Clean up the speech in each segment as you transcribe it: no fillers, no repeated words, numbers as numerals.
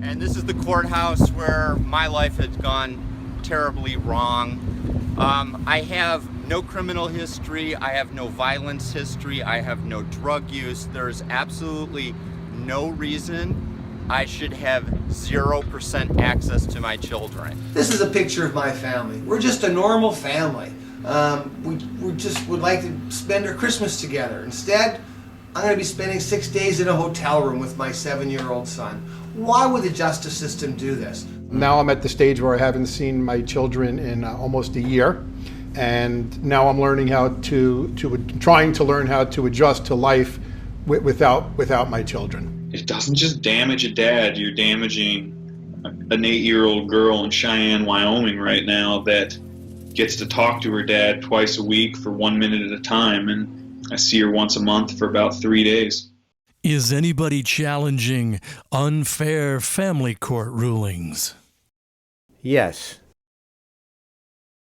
and this is the courthouse where my life has gone terribly wrong. I have no criminal history, I have no violence history, I have no drug use. There's absolutely no reason I should have 0% access to my children. This is a picture of my family. We're just a normal family. We just would like to spend our Christmas together. Instead, I'm going to be spending 6 days in a hotel room with my 7-year-old son. Why would the justice system do this? Now I'm at the stage where I haven't seen my children in almost a year, and now I'm learning trying to learn how to adjust to life without my children. It doesn't just damage a dad, you're damaging an 8-year-old girl in Cheyenne, Wyoming right now that gets to talk to her dad twice a week for 1 minute at a time, and I see her once a month for about 3 days. Is anybody challenging unfair family court rulings? Yes.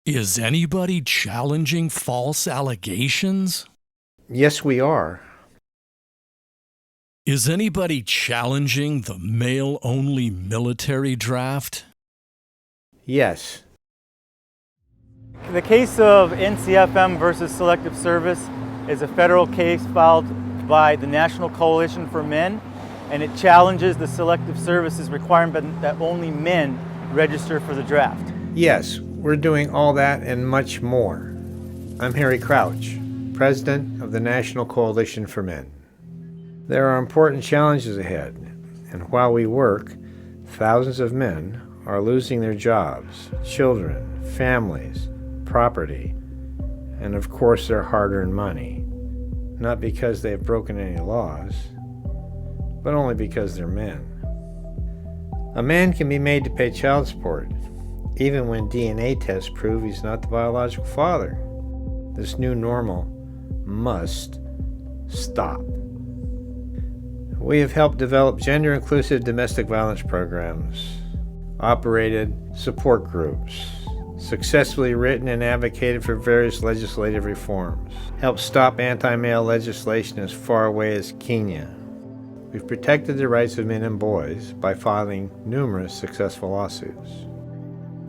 Is anybody challenging false allegations? Yes, we are. Is anybody challenging the male-only military draft? Yes. The case of NCFM versus Selective Service is a federal case filed by the National Coalition for Men, and it challenges the Selective Service's requirement that only men register for the draft. Yes, we're doing all that and much more. I'm Harry Crouch, President of the National Coalition for Men. There are important challenges ahead, and while we work, thousands of men are losing their jobs, children, families, property, and of course their hard-earned money. Not because they have broken any laws, but only because they're men. A man can be made to pay child support, even when DNA tests prove he's not the biological father. This new normal must stop. We have helped develop gender-inclusive domestic violence programs, operated support groups, successfully written and advocated for various legislative reforms, helped stop anti-male legislation as far away as Kenya. We've protected the rights of men and boys by filing numerous successful lawsuits.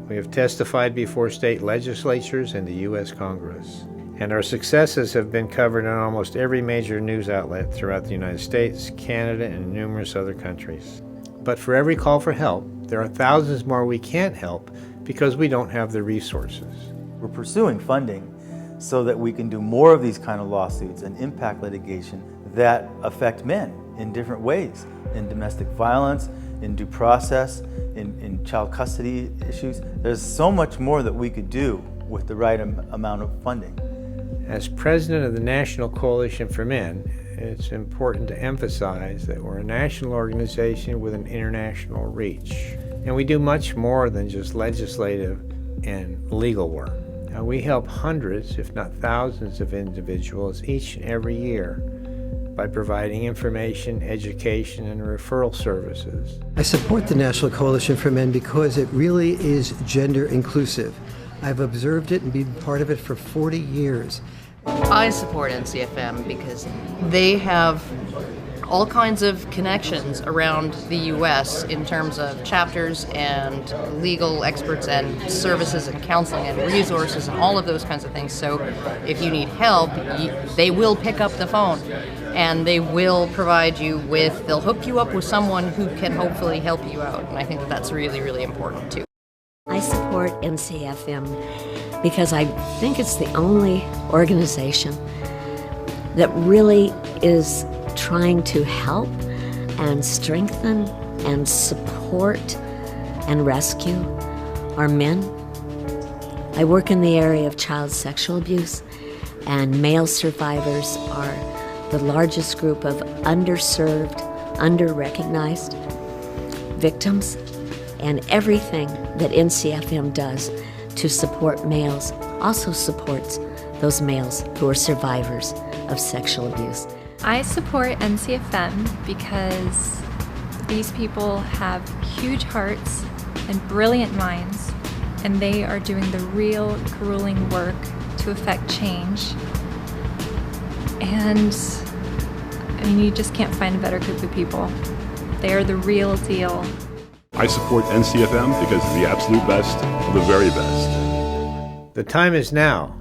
We have testified before state legislatures and the U.S. Congress, and our successes have been covered in almost every major news outlet throughout the United States, Canada, and numerous other countries. But for every call for help, there are thousands more we can't help because we don't have the resources. We're pursuing funding so that we can do more of these kind of lawsuits and impact litigation that affect men in different ways, in domestic violence, in due process, in child custody issues. There's so much more that we could do with the right amount of funding. As president of the National Coalition for Men, it's important to emphasize that we're a national organization with an international reach. And we do much more than just legislative and legal work. Now, we help hundreds, if not thousands, of individuals each and every year by providing information, education, and referral services. I support the National Coalition for Men because it really is gender inclusive. I've observed it and been part of it for 40 years. I support NCFM because they have all kinds of connections around the U.S. in terms of chapters and legal experts and services and counseling and resources and all of those kinds of things. So if you need help, they will pick up the phone and they will provide you with, they'll hook you up with someone who can hopefully help you out. And I think that that's really, really important too. I support NCFM because I think it's the only organization that really is trying to help and strengthen and support and rescue our men. I work in the area of child sexual abuse, and male survivors are the largest group of underserved, under-recognized victims, and everything that NCFM does to support males also supports those males who are survivors of sexual abuse. I support NCFM because these people have huge hearts and brilliant minds, and they are doing the real grueling work to affect change. And I mean, you just can't find a better group of people. They are the real deal. I support NCFM because it's the absolute best of the very best. The time is now.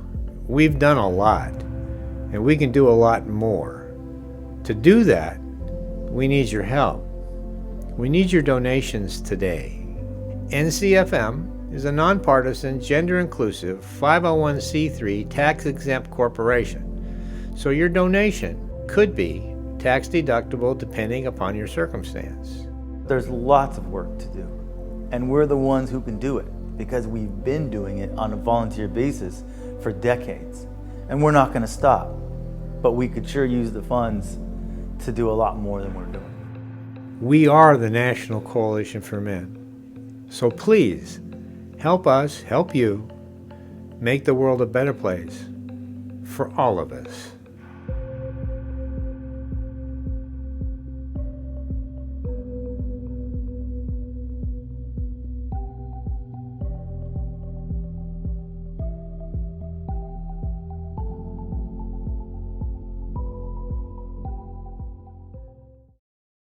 We've done a lot, and we can do a lot more. To do that, we need your help. We need your donations today. NCFM is a nonpartisan, gender-inclusive, 501c3 tax-exempt corporation, so your donation could be tax-deductible depending upon your circumstance. There's lots of work to do, and we're the ones who can do it because we've been doing it on a volunteer basis for decades, and we're not going to stop, but we could sure use the funds to do a lot more than we're doing. We are the National Coalition for Men. So please, help us help you make the world a better place for all of us.